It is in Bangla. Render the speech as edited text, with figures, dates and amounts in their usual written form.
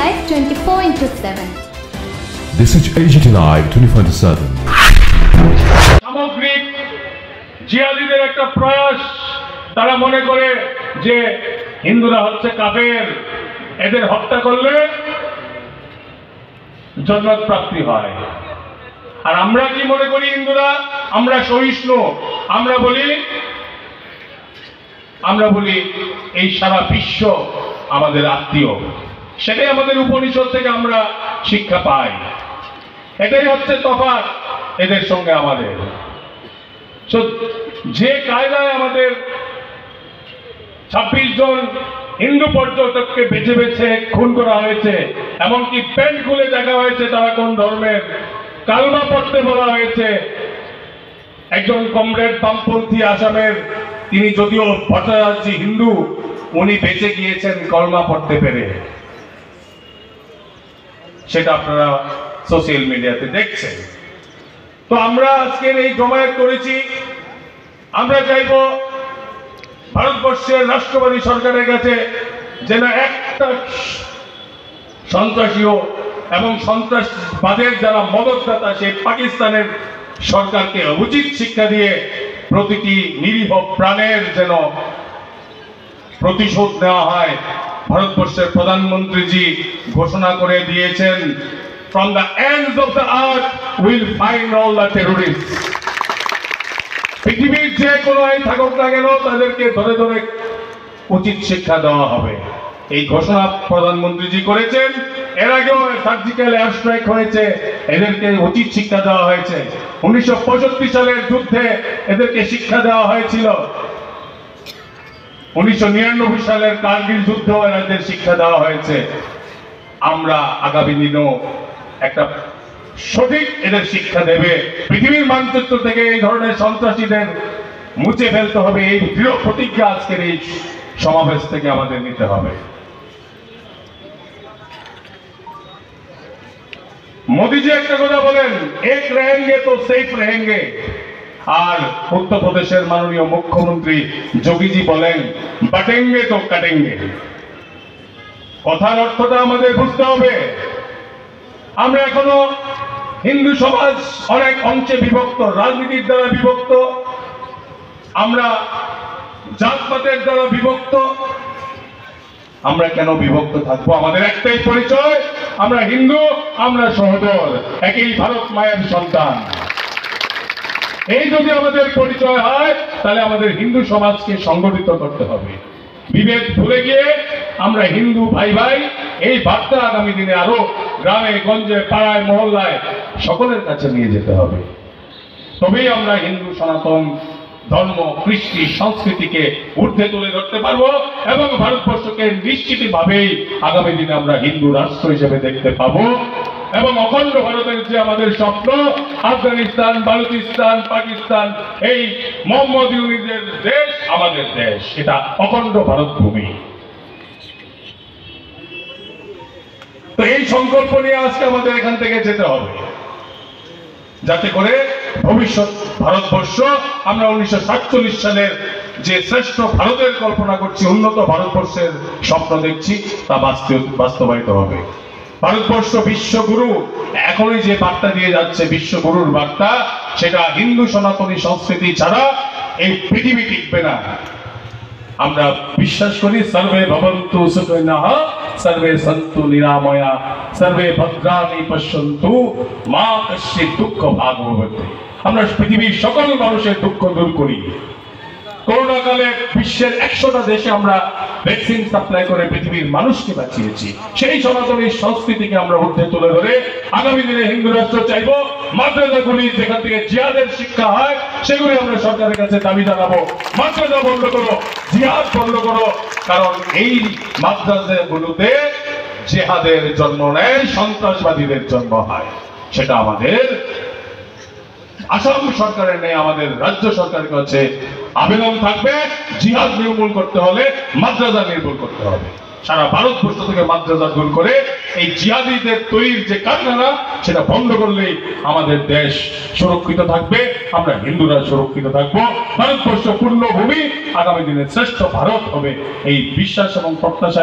Live 24/7. This is AGT Live 24/7. সামগ্রিক জিহাদিদের একটা প্রয়াস, তারা মনে করে যে হিন্দুরা হচ্ছে কাফের, এদের হত্যা করলে জান্নাত প্রাপ্তি হয়। আর আমরা কি মনে করি? হিন্দুরা আমরা সহিষ্ণু, আমরা বলি এই সারা বিশ্ব আমাদের আত্মীয়। সেটাই আমাদের উপনিষদ থেকে আমরা শিক্ষা পাই। এটাই হচ্ছে তফাৎ এদের সঙ্গে আমাদের। যে কায়দায় আমাদের 26 জন হিন্দু পর্যটককে বেছে বেছে খুন করা হয়েছে, এমনকি প্যান্ট খুলে দেখা হয়েছে তারা কোন ধর্মের, কালমা পড়তে বলা হয়েছে। একজন কমরেড বামপন্থী আসামের, তিনি যদিও ভট্টাচার্য হিন্দু, উনি বেঁচে গিয়েছেন কলমা পড়তে পেরে। সেটা আপনারা সোশ্যাল মিডিয়াতে দেখছেন। তো আমরা আজকের এই জমায়েত করেছি, আমরা চাইব ভারতবর্ষের রাষ্ট্রবাদী সরকারের কাছে যেন একটা সন্ত্রাসীও এবং সন্ত্রাসবাদের যারা মদতদাতা সেই পাকিস্তানের সরকারকে উচিত শিক্ষা দিয়ে প্রতিটি নিরীহ প্রাণের যেন প্রতিশোধ নেওয়া হয়। ভারতবর্ষের প্রধানমন্ত্রীজি ঘোষণা করে দিয়েছেন, from the ends of the earth we'll find all the terrorists. পৃথিবীর যে কোনায় থাকুক না কেন তাদেরকে ধরে ধরে উচিত শিক্ষা দেওয়া হবে। এই ঘোষণা প্রধানমন্ত্রীজি করেছেন। এর আগেও সার্জিক্যাল এয়ার স্ট্রাইক হয়েছে, এদেরকে উচিত শিক্ষা দেওয়া হয়েছে। 1965 সালের যুদ্ধে এদেরকে শিক্ষা দেওয়া হয়েছিল। 1999 সালের কার্গিল যুদ্ধেও এদের শিক্ষা দেওয়া হয়েছে। আমরা আগামী দিনেও একটা সঠিক এদের শিক্ষা দেবে। পৃথিবীর মানচিত্র থেকে এই ধরনের সন্ত্রাসীদের মুছে ফেলতে হবে। এই দৃঢ় প্রতিজ্ঞা আজকের এই সমাবেশ থেকে আমাদের নিতে হবে। মোদীজি একটা কথা বলেন, এক রেহেঙ্গে তো সেফ রেহেঙ্গে। আর উত্তরপ্রদেশের মাননীয় মুখ্যমন্ত্রী যোগীজি বলেন, বাটেঙ্গে তো কাটেঙ্গে। কথার অর্থটা আমাদের বুঝতে হবে। আমরা এখনো হিন্দু সমাজ অনেক অংশে বিভক্ত, রাজনীতির দ্বারা বিভক্ত, আমরা জাতপাতের দ্বারা বিভক্ত। আমরা কেন বিভক্ত থাকবো? আমাদের একটাই পরিচয়, আমরা হিন্দু, আমরা সহোদর, একই ভারত মায়ের সন্তান। এই যদি আমাদের পরিচয় হয়, তাহলে আমাদের হিন্দু সমাজকে সংগঠিত করতে হবে। বিভেদ ভুলে গিয়ে আমরা হিন্দু ভাই ভাই, এই বার্তা আগামী দিনে আরো গ্রামে গঞ্জে পাড়ায় মহল্লায় সকলের কাছে নিয়ে যেতে হবে। তবেই আমরা হিন্দু সনাতন ধর্ম, কৃষ্টি, সংস্কৃতিকে ঊর্ধ্বে তুলে ধরতে পারবো এবং ভারতবর্ষকে নিশ্চিতভাবেই আগামী দিনে আমরা হিন্দু রাষ্ট্র হিসেবে দেখতে পাবো। এবং অখণ্ড ভারতের যে আমাদের স্বপ্ন, আফগানিস্তান, বালুচিস্তান, পাকিস্তান, এই মোহাম্মদ ইউনিসের দেশ আমাদের দেশ, এটা অখণ্ড ভারত ভূমি। তো এই সংকল্প নিয়ে আজকে আমাদের এখান থেকে যেতে হবে, যাতে করে ভবিষ্যৎ ভারতবর্ষ, আমরা 1947 সালের যে শ্রেষ্ঠ ভারতের কল্পনা করছি, উন্নত ভারতবর্ষের স্বপ্ন দেখছি, তা বাস্তবায়িত হবে। ভারতবর্ষ বিশ্বগুরু, এখনই যে বার্তা দিয়ে যাচ্ছে বিশ্বগুরুর বার্তা, সেটা হিন্দু সনাতনী সংস্কৃতি ছাড়া এই পৃথিবী টিকবে না। আমরা বিশ্বাস করি সর্বে ভবন্তু সুখিনঃ, সর্বে সন্তু নিরাময়া, সর্বে ভদ্রাণি পশ্যন্তু, মা কশ্চিৎ দুঃখ ভাগ ভবেৎ। আমরা পৃথিবীর সকল মানুষের দুঃখ দূর করি। করোনাকালে বিশ্বের 100টা দেশে আমরা ভ্যাকসিন সাপ্লাই করে পৃথিবীর মানুষকে বাঁচিয়েছি। সেই সনাতনী সংস্কৃতিকে আমরা ঊর্ধ্বে তুলে ধরে আগামী দিনে হিন্দু রাষ্ট্র চাইব। মাদ্রাসাগুলি যেখান থেকে জিহাদের শিক্ষা হয়, সেগুলি আমরা সরকারের কাছে দাবি জানাবো, মাদ্রাসা বন্ধ করো, জিহাদ বন্ধ করো। কারণ এই মাদ্রাসাগুলোতে জিহাদের জন্ম নেয়, সন্ত্রাসবাদীদের জন্ম হয়। সেটা আমাদের আসাম সরকারের নেই, আমাদের রাজ্য সরকারের কাছে আবেদন থাকবে, জিহাদ নির্মূল করতে হলে মাদ্রাসা নির্মূল করতে হবে। সারা ভারতবর্ষ থেকে মাদ্রাসা দূর করে এই জিহাদিদের তৈরির যে কারখানা, সেটা বন্ধ করলেই আমাদের দেশ সুরক্ষিত থাকবে, আমরা হিন্দুরা সুরক্ষিত থাকবো। ভারতবর্ষ পূর্ণভূমি, আগামী দিনে শ্রেষ্ঠ ভারত হবে, এই বিশ্বাস এবং প্রত্যাশা